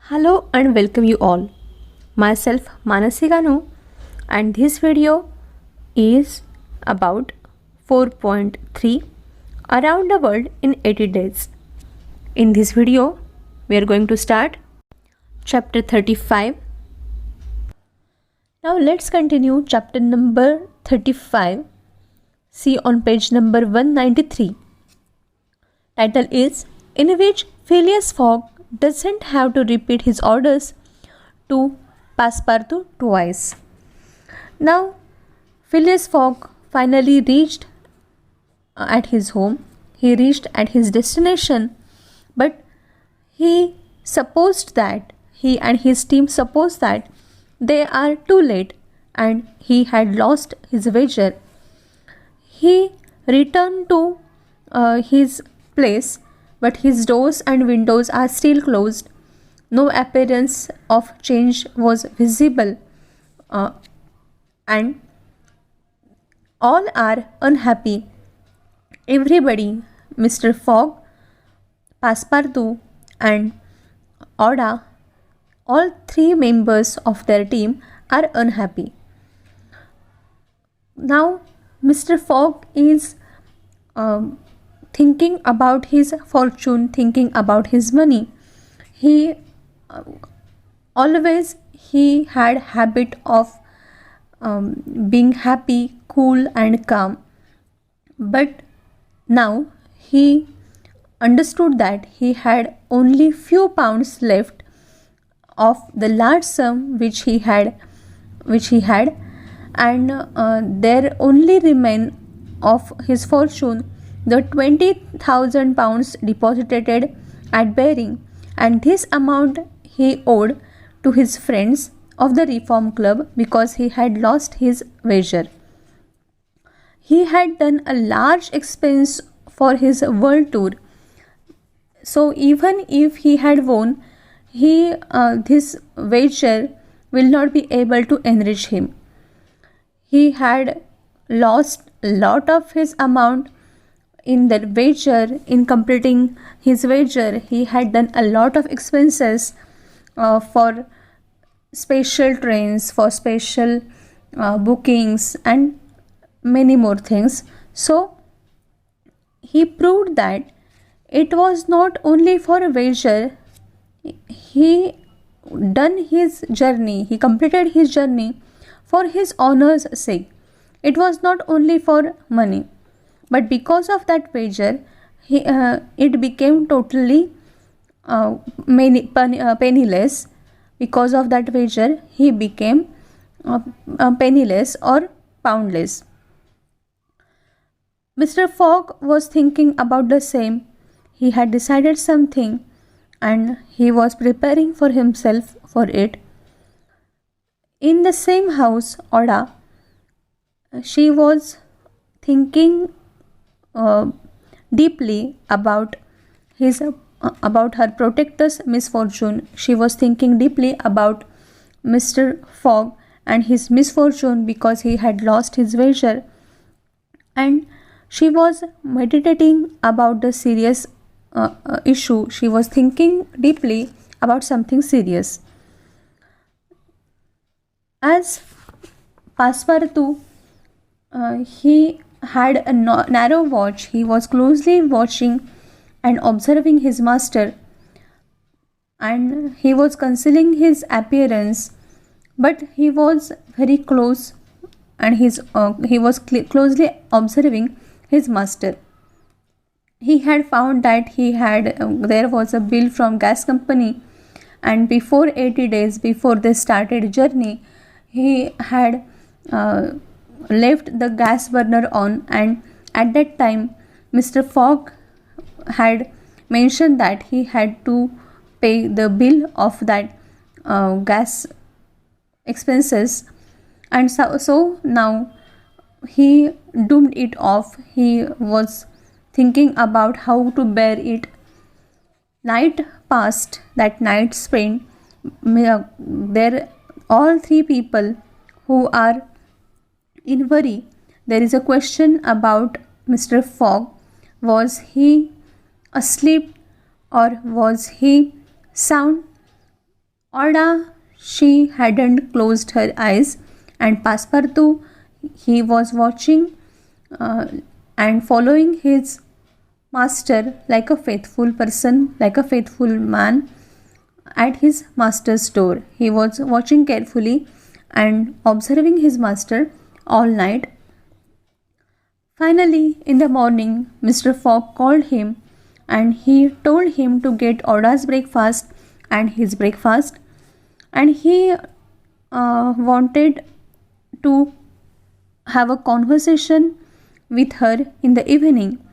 Hello and welcome you all. Myself Manasi Ganu, and this video is about 4.3 Around the World in 80 Days. In this video, we are going to start chapter 35. Now let's continue chapter number 35. See on page number 193. Title is In which Phileas Fogg doesn't have to repeat his orders to Passepartout twice. Now, Phileas Fogg finally reached at his home. He reached at his destination, but he and his team supposed that they are too late and he had lost his wager. He returned to his place, but his doors and windows are still closed. No appearance of change was visible, and all are unhappy. Everybody, Mr. Fogg, Passepartout, and Oda, all three members of their team are unhappy. Now, Mr. Fogg is thinking about his fortune, thinking about his money. He always had habit of being happy, cool and calm. But now he understood that he had only few pounds left of the large sum which he had, and there only remain of his fortune the 20,000 pounds deposited at Baring, and this amount he owed to his friends of the Reform Club because he had lost his wager. He had done a large expense for his world tour, so even if he had won, this wager will not be able to enrich him. He had lost a lot of his amount in the wager. In completing his wager, he had done a lot of expenses for special trains, for special bookings and many more things. So he proved that it was not only for a wager. He completed his journey for his honor's sake. It was not only for money, but because of that wager, it became totally penniless. Because of that wager, he became penniless or poundless. Mr. Fogg was thinking about the same. He had decided something and he was preparing for himself for it. In the same house, Oda, she was thinking deeply about her protector's misfortune. She was thinking deeply about Mr. Fogg and his misfortune because he had lost his wager, and she was meditating about the serious issue. She was thinking deeply about something serious. As Passepartout, he had a narrow watch. He was closely watching and observing his master, and he was concealing his appearance, but he was very close, and he was closely observing his master. He had found that there was a bill from gas company, and before 80 days before they started journey, he had left the gas burner on, and at that time Mr. Fogg had mentioned that he had to pay the bill of that gas expenses, and so now he doomed it off. He was thinking about how to bear it. Night passed. That night spent there all three people who are in worry. There is a question about Mr. Fogg. Was he asleep or was he sound? Oda, she hadn't closed her eyes, and Passepartout, he was watching uh, and following his master like a faithful person, like a faithful man at his master's door. He was watching carefully and observing his master all night. Finally, in the morning, Mr. Fogg called him and he told him to get Oda's breakfast and his breakfast, and he wanted to have a conversation with her in the evening,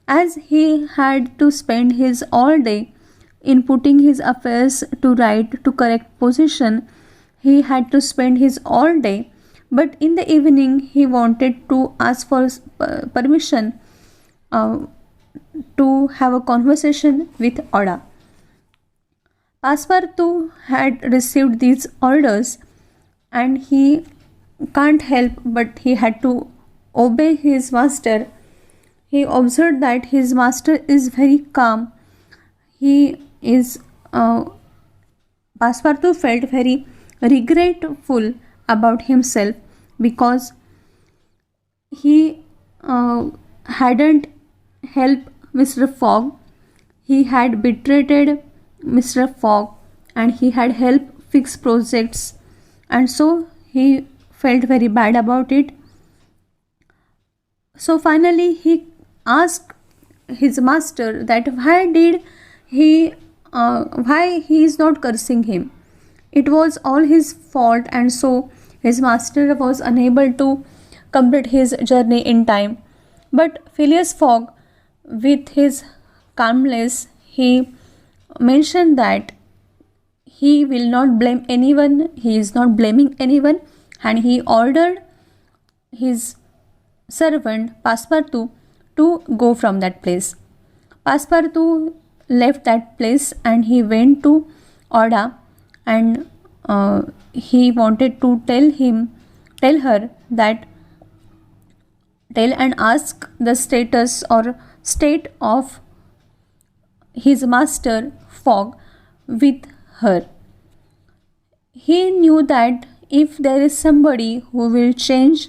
as he had to spend his all day in putting his affairs to right to correct position. He had to spend his all day, but in the evening he wanted to ask for permission uh, to have a conversation with Oda. Passepartout had received these orders and he can't help but he had to obey his master. He observed that his master is very calm. He is Passepartout felt very regretful about himself because he hadn't helped Mr. Fogg. He had betrayed Mr. Fogg and he had helped fix projects, and so he felt very bad about it. So finally he asked his master that he why he is not cursing him. It was all his fault, and so his master was unable to complete his journey in time. But Phileas Fogg, with his calmness, he mentioned that he will not blame anyone, he is not blaming anyone, and he ordered his servant Passepartout to go from that place. Passepartout left that place and he went to Oda, and he wanted to tell her that tell and ask the status or state of his master Fogg with her. He knew that if there is somebody who will change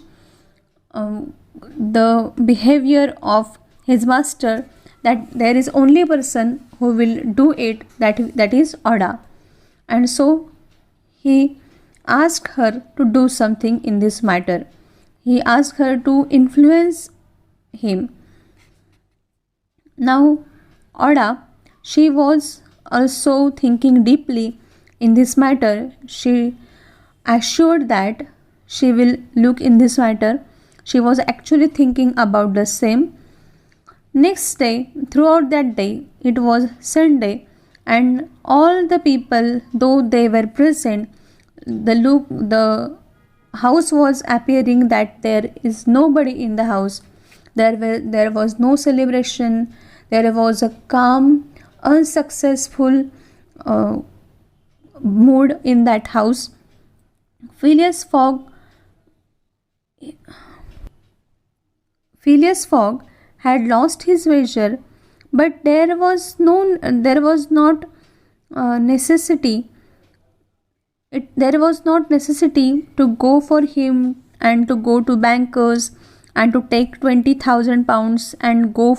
the behavior of his master, that there is only person who will do it, that is Oda. And so he asked her to do something in this matter. He asked her to influence him. Now Oda, she was also thinking deeply in this matter. She assured that she will look in this matter. She was actually thinking about the same. Next day, throughout that day, it was Sunday, and all the people, though they were present, the house was appearing that there is nobody in the house. There was no celebration. There was a calm, unsuccessful mood in that house. Phileas Fogg Phileas Fogg had lost his wager, but there was not necessity. There was not necessity to go for him and to go to bankers and to take £20,000 and go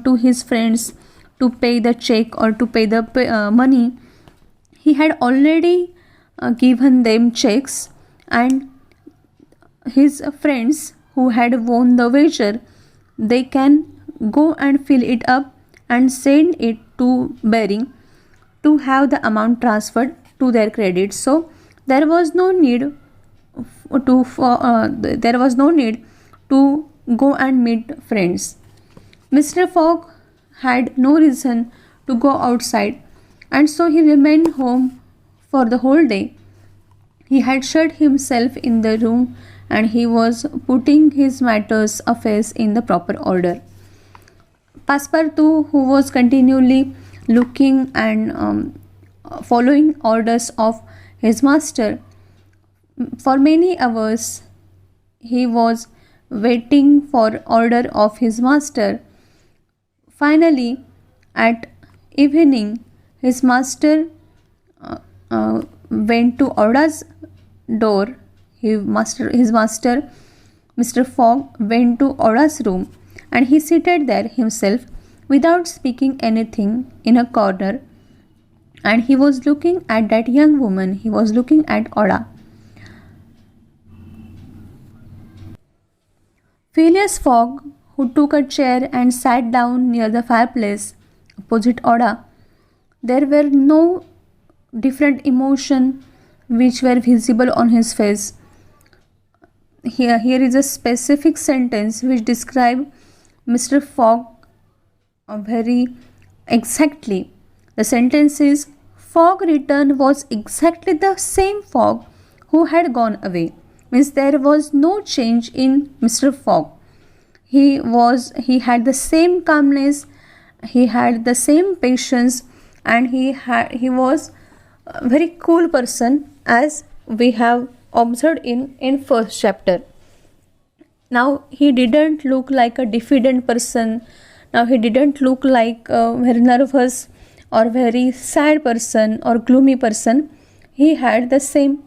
to his friends to pay the check or to pay the money. He had already given them checks, and his friends who had won the wager, they can go and fill it up and send it to Baring to have the amount transferred to their credit. So there was no need to go and meet friends. Mr. Fogg had no reason to go outside, and so he remained home for the whole day. He had shut himself in the room and he was putting his affairs in the proper order. Passepartout, who was continually looking and following orders of his master, for many hours he was waiting for order of his master. Finally, at evening, his master went to Oda's door. His master, Mr. Fogg, went to Oda's room and he seated there himself without speaking anything in a corner, and he was looking at that young woman. He was looking at Oda. Phileas Fogg, who took a chair and sat down near the fireplace opposite Oda, there were no different emotion which were visible on his face. Here is a specific sentence which describes Mr. Fogg very exactly. The sentence is, Fogg returned was exactly the same Fogg who had gone away. Means there was no change in Mr. Fogg. He had the same calmness, he had the same patience, and he was a very cool person, as we have observed in first chapter. Now he didn't look like a diffident person. Now he didn't look like a very nervous or very sad person or gloomy person. He had the same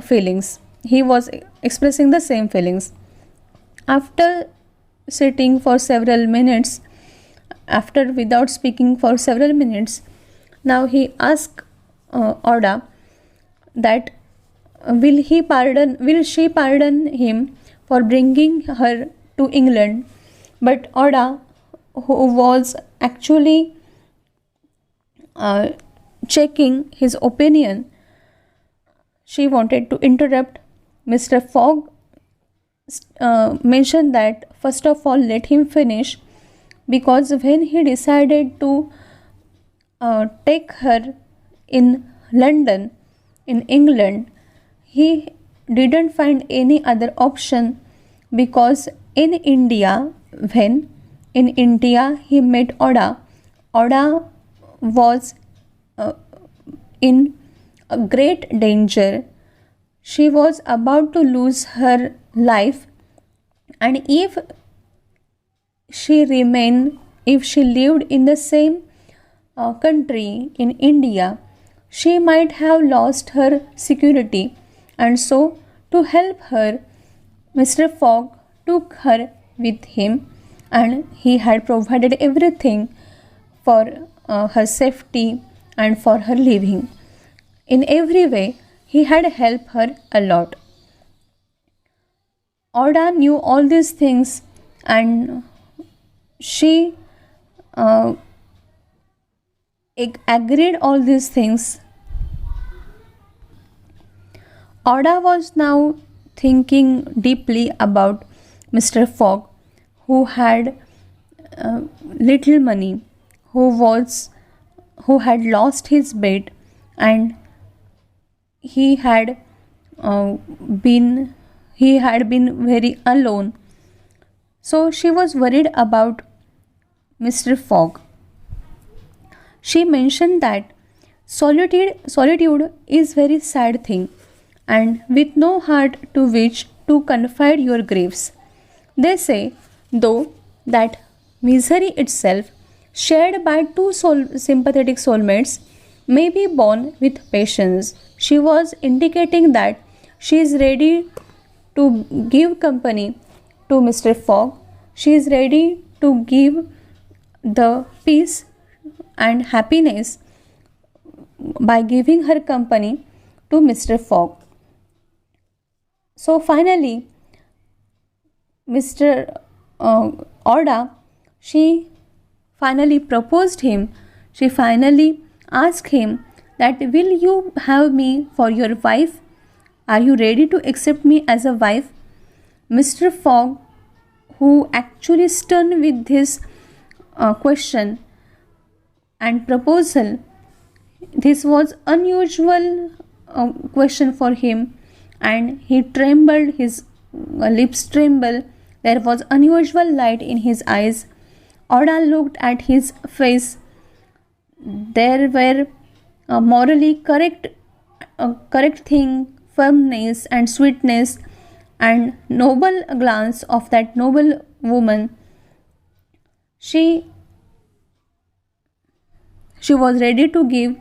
feelings. He was expressing the same feelings. After sitting for several minutes, after without speaking for several minutes, now he asked Oda that will she pardon him for bringing her to England. But Oda, who was actually checking his opinion, she wanted to interrupt. Mr. Fogg mentioned that first of all let him finish, because when he decided to take her in London, in England, he didn't find any other option, because in India he met Oda. Oda was in a great danger. She was about to lose her life, and if she lived in the same country in India, she might have lost her security. And so, to help her, Mr. Fogg took her with him, and he had provided everything for her safety and for her living. In every way, he had helped her a lot. Oda knew all these things, and she agreed all these things. Oda was now thinking deeply about Mr. Fogg, who had little money, who had lost his bed, and he had been very alone. So she was worried about Mr. Fogg. She mentioned that solitude is very sad thing, and with no heart to which to confide your griefs. They say, though, that misery itself, shared by two sympathetic soulmates, may be borne with patience. She was indicating that she is ready to give company to Mr. Fogg. She is ready to give the peace and happiness by giving her company to Mr. Fogg. So finally, Mr. Oda, she finally proposed him. She finally asked him that, will you have me for your wife? Are you ready to accept me as a wife? Mr. Fogg, who actually stunned with this question and proposal, this was unusual question for him, and he trembled, his lips trembled. There was unusual light in his eyes. Oda looked at his face. There were morally correct thing, firmness and sweetness, and noble glance of that noble woman. She was ready to give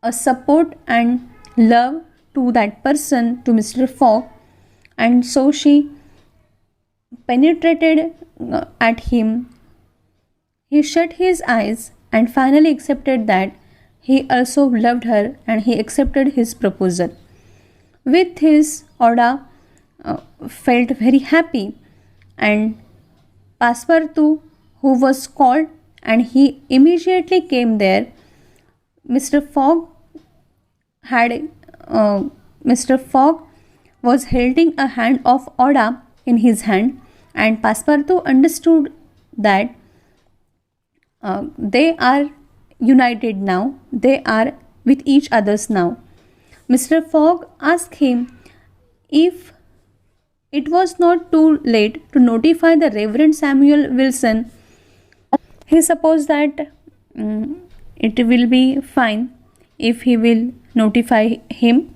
a support and love to that person, to Mr. Fogg, and so she penetrated at him. He shut his eyes and finally accepted that he also loved her, and he accepted his proposal. With this, Oda felt very happy, and Passepartout, who was called, and he immediately came there. Mr. Fogg had Mr. Fogg was holding a hand of Oda in his hand, and Passepartout understood that they are united now, they are with each others now. Mr. Fogg asked him if it was not too late to notify the Reverend Samuel Wilson. He supposed that it will be fine if he will notify him.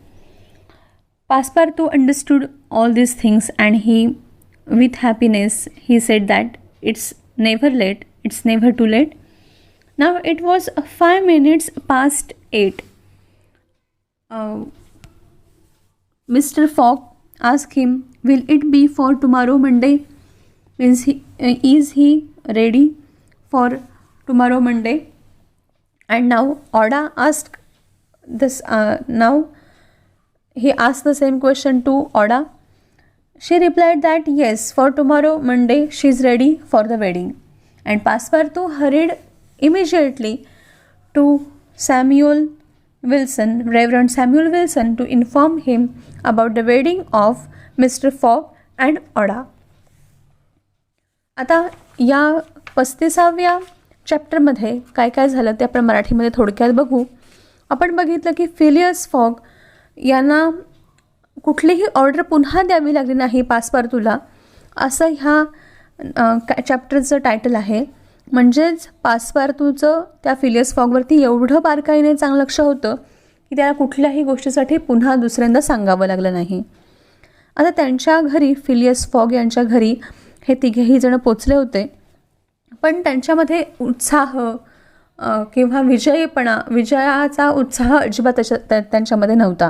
Passepartout understood all these things, and he, with happiness, he said that it's never late, it's never too late. Now it was 5 minutes past 8. Mr. Fogg asked him, will it be for tomorrow Monday? Is he ready for tomorrow Monday? And now Oda asked this. Now he asked the same question to Oda. She replied that yes, for tomorrow Monday she is ready for the wedding. And Passepartout hurried immediately to Samuel Wilson, Reverend Samuel Wilson, to inform him about the wedding of Mr. Fogg and Oda. आता या 35व्या चॅप्टरमध्ये काय काय झालं ते आपण मराठीमध्ये थोडक्यात बघू. आपण बघितलं की फिलियस फॉग यांना कुठलीही ऑर्डर पुन्हा द्यावी लागली नाही पासपार्थूला, असं ह्या चॅप्टरचं टायटल आहे. म्हणजेच पासपार्थूचं त्या फिलियस फॉगवरती एवढं बारकाईने चांगलं लक्ष होतं की त्याला कुठल्याही गोष्टीसाठी पुन्हा दुसऱ्यांदा सांगावं लागलं नाही. आता त्यांच्या घरी, फिलियस फॉग यांच्या घरी हे तिघेही जण पोचले होते, पण त्यांच्यामध्ये उत्साह किंवा विजयाचा उत्साह अजिबात त्यांच्यामध्ये नव्हता.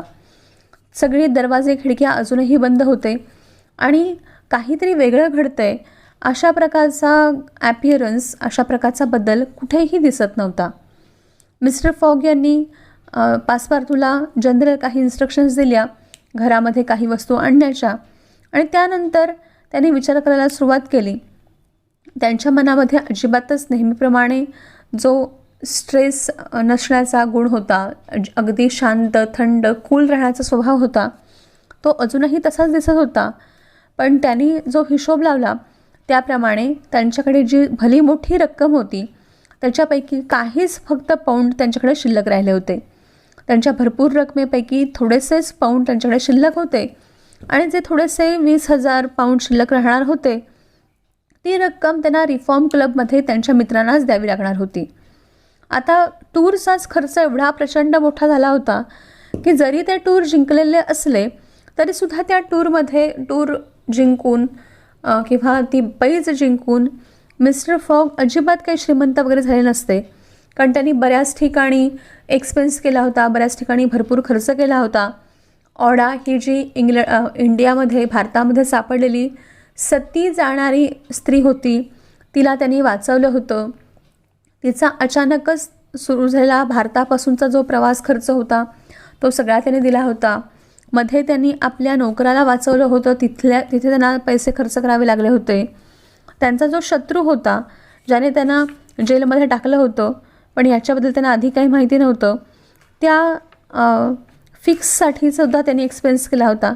सगळे दरवाजे खिडक्या अजूनही बंद होते आणि काहीतरी वेगळं घडतंय अशा प्रकारचा ॲपिअरन्स, अशा प्रकारचा बदल कुठेही दिसत नव्हता. मिस्टर फॉग यांनी पासपार्थूला जनरल काही इन्स्ट्रक्शन्स दिल्या घरामध्ये काही वस्तू आणण्याच्या, आणि त्यानंतर त्यांनी विचार करायला सुरुवात केली. त्यांच्या मनामध्ये अजिबातच नेहमीप्रमाणे जो स्ट्रेस नसण्याचा गुण होता, अगदी शांत, थंड, कूल राहण्याचा स्वभाव होता, तो अजूनही तसाच दिसत होता. पण त्यांनी जो हिशोब लावला त्याप्रमाणे त्यांच्याकडे जी भली मोठी रक्कम होती त्याच्यापैकी काहीच फक्त पाऊंड त्यांच्याकडे शिल्लक राहिले होते. त्यांच्या भरपूर रकमेपैकी थोडेसेच पाऊंड त्यांच्याकडे शिल्लक होते, आणि जे थोडेसे 20,000 पाऊंड शिल्लक राहणार होते ती रक्कम त्यांना रिफॉर्म क्लबमध्ये त्यांच्या मित्रांनाच द्यावी लागणार होती. आता टूरचाच खर्च एवढा प्रचंड मोठा झाला होता की जरी ते टूर जिंकलेले असले तरीसुद्धा त्या टूर जिंकून किंवा ती पैज जिंकून मिस्टर फॉग अजिबात काही श्रीमंत वगैरे झाले नसते, कारण त्यांनी बऱ्याच ठिकाणी एक्सपेन्स केला होता, बऱ्याच ठिकाणी भरपूर खर्च केला होता. ऑडा ही जी इंडियामध्ये, भारतामध्ये सापडलेली सती जाणारी स्त्री होती, तिला त्यांनी वाचवलं होतं. तिचा अचानकच सुरू झालेला भारतापासूनचा जो प्रवास खर्च होता तो सगळा त्यांनी दिला होता. मध्ये त्यांनी आपल्या नोकराला वाचवलं होतं, तिथे त्यांना पैसे खर्च करावे लागले होते. त्यांचा जो शत्रू होता ज्याने त्यांना जेलमध्ये टाकलं होतं, पण याच्याबद्दल त्यांना आधी काही माहिती नव्हतं, त्या फिक्ससाठी सुद्धा त्यांनी एक्सपेन्स केला होता.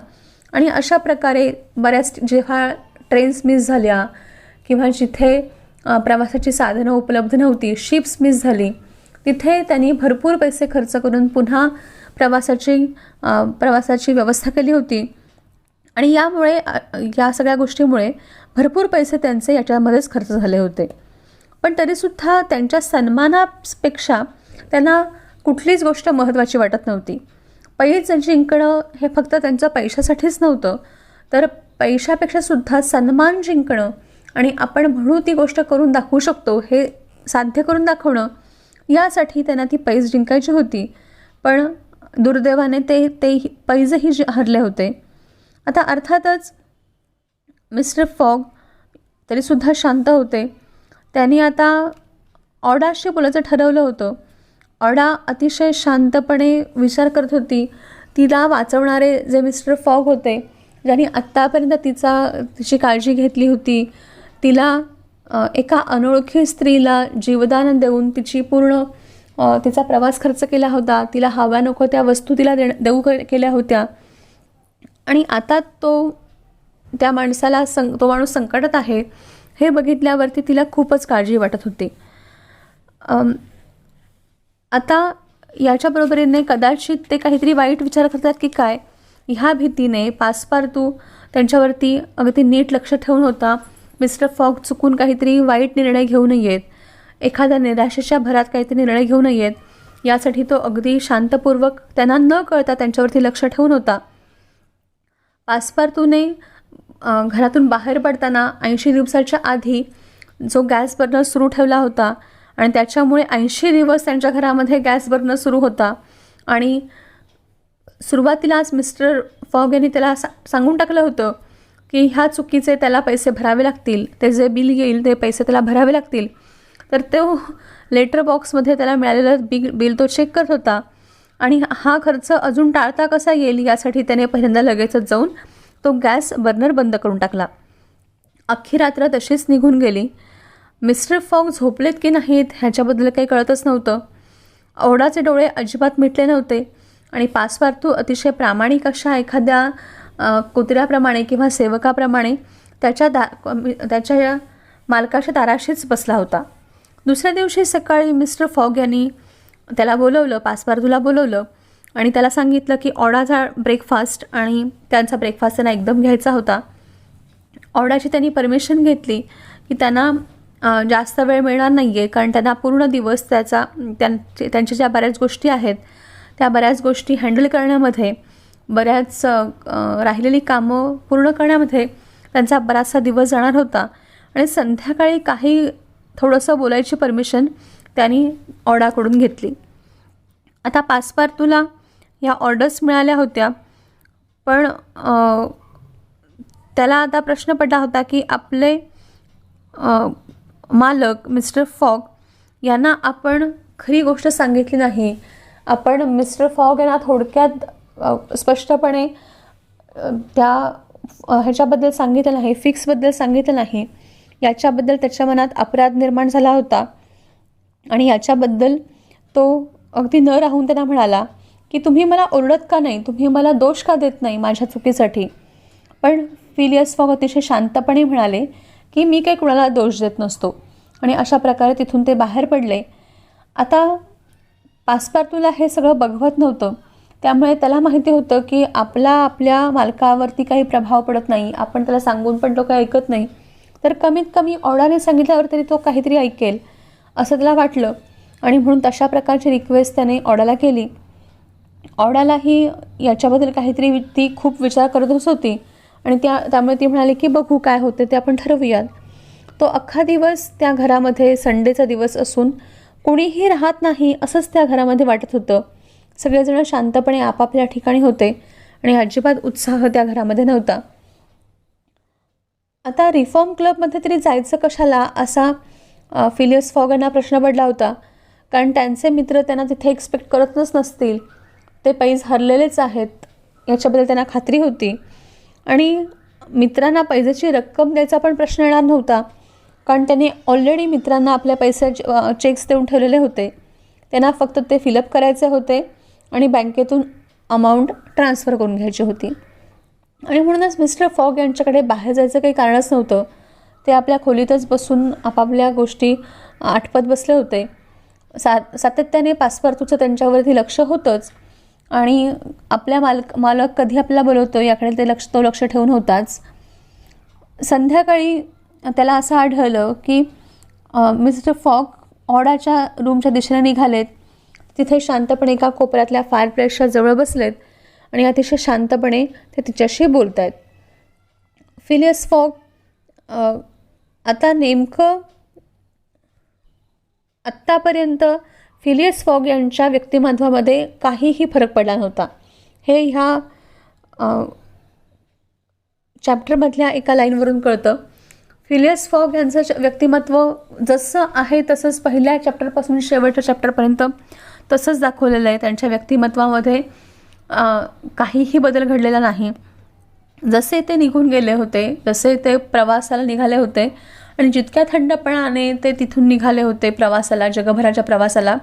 आणि अशा प्रकारे बऱ्याच जेव्हा ट्रेन्स मिस झाल्या किंवा जिथे प्रवासाची साधनं उपलब्ध नव्हती, शिप्स मिस झाली, तिथे त्यांनी भरपूर पैसे खर्च करून पुन्हा प्रवासाची व्यवस्था केली होती. आणि यामुळे, या सगळ्या गोष्टीमुळे भरपूर पैसे त्यांचे याच्यामध्येच खर्च झाले होते. पण तरीसुद्धा त्यांच्या सन्मानापेक्षा त्यांना कुठलीच गोष्ट महत्त्वाची वाटत नव्हती. पैज जिंकणं हे फक्त त्यांच्या पैशासाठीच नव्हतं, तर पैशापेक्षासुद्धा सन्मान जिंकणं आणि आपण म्हणू ती गोष्ट करून दाखवू शकतो हे साध्य करून दाखवणं, यासाठी त्यांना ती पैज जिंकायची होती. पण दुर्दैवाने ते पैजही हरले होते. आता अर्थातच मिस्टर फॉग तरीसुद्धा शांत होते. त्यांनी आता ऑडाशी बोलायचं ठरवलं होतं. ऑडा अतिशय शांतपणे विचार करत होती. तिला वाचवणारे जे मिस्टर फॉग होते, ज्यांनी आत्तापर्यंत तिची काळजी घेतली होती, तिला एका अनोळखी स्त्रीला जीवदान देऊन तिचा प्रवास खर्च केला होता, तिला हव्या नको त्या वस्तू तिला देऊ केल्या होत्या, आणि आता त्या माणसाला तो माणूस संकटात आहे हे बघितल्यावरती तिला खूपच काळजी वाटत होती. आता याच्याबरोबरीने कदाचित ते काहीतरी वाईट विचार करतात की काय, ह्या भीतीने पासपार्तू त्यांच्यावरती अगदी नीट लक्ष ठेवून होता. मिस्टर फॉग चुकून काहीतरी वाईट निर्णय घेऊ नयेत, एखाद्या निराशेच्या भरात काहीतरी निर्णय घेऊ नयेत, यासाठी तो अगदी शांतपूर्वक त्यांना न कळता त्यांच्यावरती लक्ष ठेवून होता. पासपार्तूने घरातून बाहेर पडताना 80 दिवसाच्या आधी जो गॅस बर्नर सुरू ठेवला होता आणि त्याच्यामुळे 80 दिवस त्यांच्या घरामध्ये गॅस बर्नर सुरू होता, आणि सुरुवातीलाच मिस्टर फॉग यांनी त्याला सांगून टाकलं होतं की ह्या चुकीचे त्याला पैसे भरावे लागतील, ते जे बिल येईल ते पैसे त्याला भरावे लागतील. तर तो लेटर बॉक्समध्ये त्याला मिळालेलं बिल तो चेक करत होता, आणि हा खर्च अजून टाळता कसा येईल यासाठी त्याने पहिल्यांदा लगेचच जाऊन तो गॅस बर्नर बंद करून टाकला. अख्खी रात्र तशीच निघून गेली. मिस्टर फॉग झोपलेत की नाहीत ह्याच्याबद्दल काही कळतच नव्हतं. ओडाचे डोळे अजिबात मिटले नव्हते, आणि पासपार्तू अतिशय प्रामाणिक अशा एखाद्या कुत्र्याप्रमाणे किंवा सेवकाप्रमाणे त्याच्या मालकाच्या दाराशीच बसला होता. दुसऱ्या दिवशी सकाळी मिस्टर फॉग यांनी त्याला बोलवलं, पासपार्तूला बोलवलं, आणि त्याला सांगितलं की ऑडाचा ब्रेकफास्ट आणि त्यांचा ब्रेकफास्ट त्यांना एकदम घ्यायचा होता. ऑडाची त्यांनी परमिशन घेतली की त्यांना जास्त वेळ मिळणार नाही आहे, कारण त्यांना पूर्ण दिवस त्यांच्या ज्या बऱ्याच गोष्टी आहेत त्या बऱ्याच गोष्टी हँडल करण्यामध्ये, बऱ्याच राहिलेली कामं पूर्ण करण्यामध्ये त्यांचा बराचसा दिवस जाणार होता, आणि संध्याकाळी काही थोडंसं बोलायची परमिशन त्यांनी ऑडाकडून घेतली. आता पासपार्तूला ह्या ऑर्डर्स मिळाल्या होत्या, पण त्याला आता प्रश्न पडला होता की आपले मालक मिस्टर फॉग यांना आपण खरी गोष्ट सांगितली नाही. आपण मिस्टर फॉग यांना थोडक्यात स्पष्टपणे त्या ह्याच्याबद्दल सांगितलं नाही, फिक्सबद्दल सांगितलं नाही. याच्याबद्दल त्याच्या मनात अपराध निर्माण झाला होता, आणि याच्याबद्दल तो अगदी न राहून त्यांना म्हणाला की तुम्ही मला ओरडत का नाही, तुम्ही मला दोष का देत नाही माझ्या चुकीसाठी. पण फिलियस फॉग अतिशय शांतपणे म्हणाले की मी काही कुणाला दोष देत नसतो, आणि अशा प्रकारे तिथून ते बाहेर पडले. आता पासपार्तूला हे सगळं बघवत नव्हतं, त्यामुळे त्याला माहिती होतं की आपल्या मालकावरती काही प्रभाव पडत नाही, आपण त्याला सांगून पण तो काही ऐकत नाही, तर कमीत कमी ऑडाने सांगितल्यावर तरी तो काहीतरी ऐकेल असं त्याला वाटलं, आणि म्हणून तशा प्रकारची रिक्वेस्ट त्याने ऑडाला केली. ऑडालाही याच्याबद्दल काहीतरी ती खूप विचार करतच होती, आणि त्यामुळे ती म्हणाली की बघू काय होते ते आपण ठरवूयात. तो अख्खा दिवस त्या घरामध्ये, संडेचा दिवस असून कोणीही राहत नाही असंच त्या घरामध्ये वाटत होतं. सगळेजण शांतपणे आपापल्या ठिकाणी होते, आणि अजिबात उत्साह त्या घरामध्ये नव्हता. आता रिफॉर्म क्लबमध्ये तरी जायचं कशाला असा फिलियस फॉग यांना प्रश्न पडला होता, कारण त्यांचे मित्र त्यांना तिथे एक्सपेक्ट करतच नसतील, ते पैज हरलेलेच आहेत याच्याबद्दल त्यांना खात्री होती, आणि मित्रांना पैशाची रक्कम द्यायचा पण प्रश्न येणार नव्हता, कारण त्यांनी ऑलरेडी मित्रांना आपल्या पैशाचे चेक्स देऊन ठेवलेले होते. त्यांना फक्त ते फिलअप करायचे होते आणि बँकेतून अमाऊंट ट्रान्सफर करून घ्यायची होती. आणि म्हणूनच मिस्टर फॉग यांच्याकडे बाहेर जायचं काही कारणच नव्हतं. ते आपल्या खोलीतच बसून आपापल्या गोष्टी आटपत बसले होते. सातत्याने पासपार्तूचं त्यांच्यावरती लक्ष होतंच, आणि आपल्या मालक कधी आपल्याला बोलवतो याकडे तो लक्ष ठेवून होताच. संध्याकाळी त्याला असं आढळलं की मिस्टर फॉग ऑडाच्या रूमच्या दिशेने निघालेत. तिथे शांतपणे एका कोपऱ्यातल्या फायरप्लेसच्या जवळ बसलेत, आणि अतिशय शांतपणे ते तिच्याशी बोलत आहेत. फिलियस फॉग आता नेमकं आत्तापर्यंत फिलियस फॉग यांच्या व्यक्तिमत्वामध्ये काहीही फरक पडला नव्हता. हे ह्या चॅप्टरमधल्या एका लाईनवरून कळतं. फिलियस फॉग यांचं व्यक्तिमत्व जसं आहे तसंच पहिल्या चॅप्टरपासून शेवटच्या चॅप्टरपर्यंत तसंच दाखवलेलं आहे. त्यांच्या व्यक्तिमत्वामध्ये काहीही बदल घडलेला नाही. जसे ते निघून गेले होते, जसे ते प्रवासाला निघाले होते आणि जितक्या थंडपणाने ते तिथून निघाले होते प्रवासाला, जगभराच्या प्रवासाला,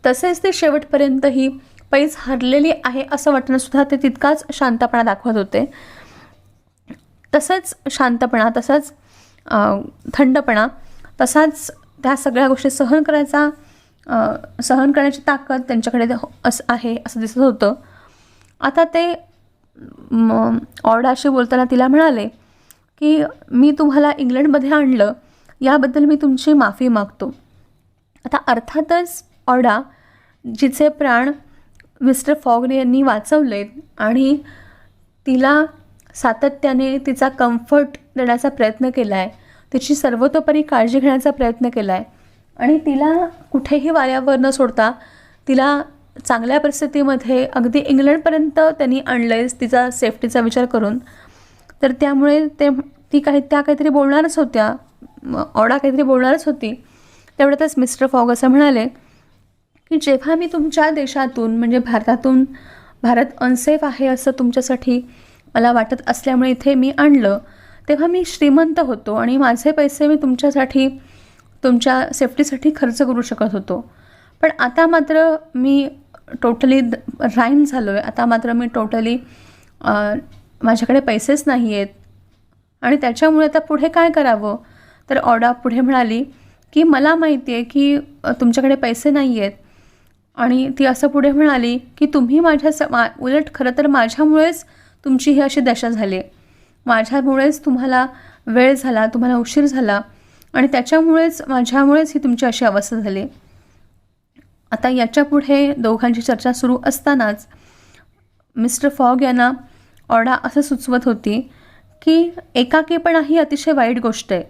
तसेच ते शेवटपर्यंतही पैज हरलेली आहे असं वाटणंसुद्धा ते तितकाच शांतपणा दाखवत होते. तसंच शांतपणा, तसाच थंडपणा, तसाच त्या सगळ्या गोष्टी सहन करण्याची ताकद त्यांच्याकडे आहे असं दिसत होतं. आता ते ऑडाशी बोलताना तिला म्हणाले की मी तुम्हाला इंग्लंडमध्ये आणलं याबद्दल मी तुमची माफी मागतो. आता अर्थातच ऑडा, जिचे प्राण मिस्टर फॉग यांनी वाचवलेत आणि तिला सातत्याने तिचा कम्फर्ट देण्याचा प्रयत्न केला आहे, तिची सर्वतोपरी काळजी घेण्याचा प्रयत्न केला आहे आणि तिला कुठेही वाऱ्यावर न सोडता तिला चांगल्या परिस्थितीमध्ये अगदी इंग्लंडपर्यंत त्यांनी आणलं आहे तिचा सेफ्टीचा विचार करून. तर त्यामुळे त्या काहीतरी बोलणारच होत्या, ऑडा काहीतरी बोलणारच होती. तेवढ्यातच मिस्टर फॉग असं म्हणाले की जेव्हा मी तुमच्या देशातून म्हणजे भारत अनसेफ आहे असं तुमच्यासाठी मला वाटत असल्यामुळे इथे मी आणलं, तेव्हा मी श्रीमंत होतो आणि माझे पैसे मी तुमच्यासाठी, तुमच्या सेफ्टीसाठी खर्च करू शकत होतो. पण आता मात्र मी टोटली राईन झालो आहे. आता मात्र मी टोटली माझ्याकडे पैसेच नाही आहेत आणि त्याच्यामुळे आता पुढे काय करावं. तर ऑडा पुढे म्हणाली की मला माहिती आहे की तुमच्याकडे पैसे नाही आहेत आणि ती असं पुढे म्हणाली की तुम्ही उलट खरं तर माझ्यामुळेच तुमची ही अशी दशा झाली, माझ्यामुळेच तुम्हाला वेळ झाला, तुम्हाला उशीर झाला आणि माझ्यामुळेच ही तुमची अशी अवस्था झाली. आता याच्या पुढे दोघांची चर्चा सुरू असतानाच मिस्टर फॉग यांना ऑडा असं सुचवत होती की एकाकीपणा ही अतिशय वाईट गोष्ट आहे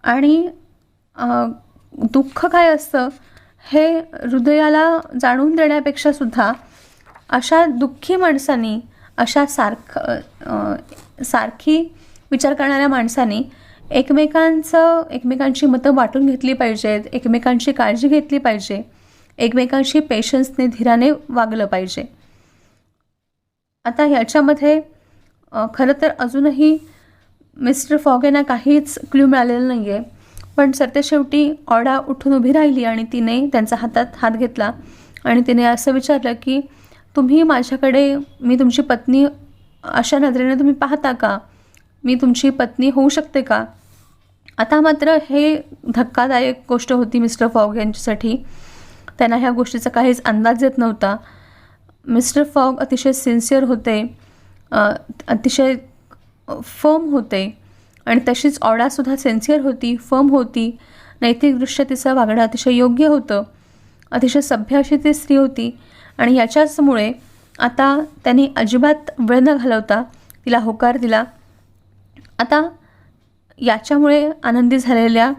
आणि दुःख काय असतं हे हृदयाला जाणून देण्यापेक्षा सुद्धा अशा दुःखी माणसांनी, अशा सारखी विचार करणाऱ्या माणसांनी एकमेकांची मतं वाटून घेतली पाहिजेत, एकमेकांची काळजी घेतली पाहिजे, एकमेकांशी पेशन्सने, धीराने वागलं पाहिजे. आता ह्याच्यामध्ये खरं तर अजूनही मिस्टर फॉग यांना काहीच क्ल्यू मिळालेलं नाही आहे. पण सरतेशेवटी ऑडा उठून उभी राहिली आणि तिने त्यांचा हातात हात घेतला आणि तिने असं विचारलं की तुम्ही माझ्याकडे, मी तुमची पत्नी अशा नजरेने तुम्ही पाहता का? मी तुमची पत्नी होऊ शकते का? आता मात्र हे धक्कादायक गोष्ट होती मिस्टर फॉग यांच्यासाठी. त्यांना ह्या गोष्टीचा काहीच अंदाज येत नव्हता. मिस्टर फॉग अतिशय सिन्सिअर होते, अतिशय फर्म होते आणि तशीच ऑडासुद्धा सिन्सिअर होती, फर्म होती. नैतिकदृष्ट्या तिचं वागणं अतिशय योग्य होतं, अतिशय सभ्य अशी ती स्त्री होती आणि याच्याचमुळे आता त्यांनी अजिबात वेळ न घालवता तिला होकार दिला. आता याच्यामुळे आनंदी झालेल्या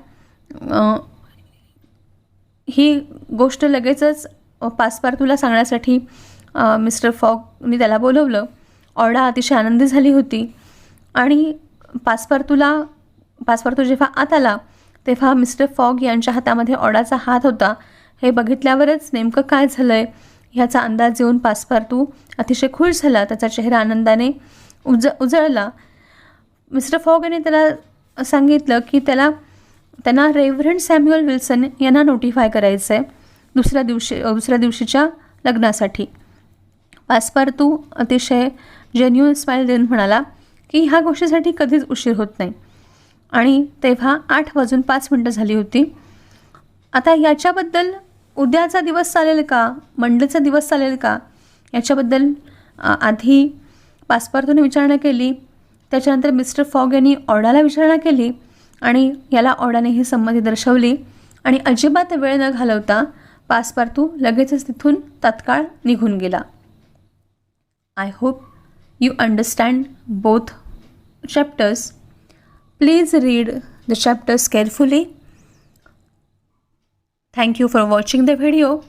ही गोष्ट लगेचच पासपार्थूला सांगण्यासाठी मिस्टर फॉगनी त्याला बोलवलं. ऑडा अतिशय आनंदी झाली होती आणि पासपार्थू जेव्हा आत आला तेव्हा मिस्टर फॉग यांच्या हातामध्ये ऑडाचा हात होता. हे बघितल्यावरच नेमकं काय झालं आहे ह्याचा अंदाज येऊन पासपार्थू अतिशय खुश झाला, त्याचा चेहरा आनंदाने उजळला. मिस्टर फॉग यांनी त्याला सांगितलं की त्यांना रेव्हरंड सॅम्युअल विल्सन यांना नोटिफाय करायचं आहे दुसऱ्या दिवशीच्या लग्नासाठी. पासपार्थू अतिशय जेन्युइन स्माईल देऊन म्हणाला की ह्या गोष्टीसाठी कधीच उशीर होत नाही. आणि तेव्हा 8:05 झाली होती. आता याच्याबद्दल उद्याचा दिवस चालेल का, मंडेचा दिवस चालेल का, याच्याबद्दल आधी पासपार्थूने विचारणा केली. त्याच्यानंतर मिस्टर फॉग यांनी ऑडाला विचारणा केली आणि याला ऑडाने ही संमती दर्शवली आणि अजिबात वेळ न घालवता पासपार्थू लगेचच तिथून तात्काळ निघून गेला. I hope you understand both chapters. Please read the chapters carefully. Thank you for watching the video.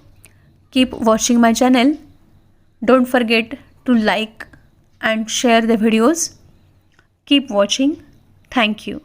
Keep watching my channel. Don't forget to like and share the videos. Keep watching. Thank you.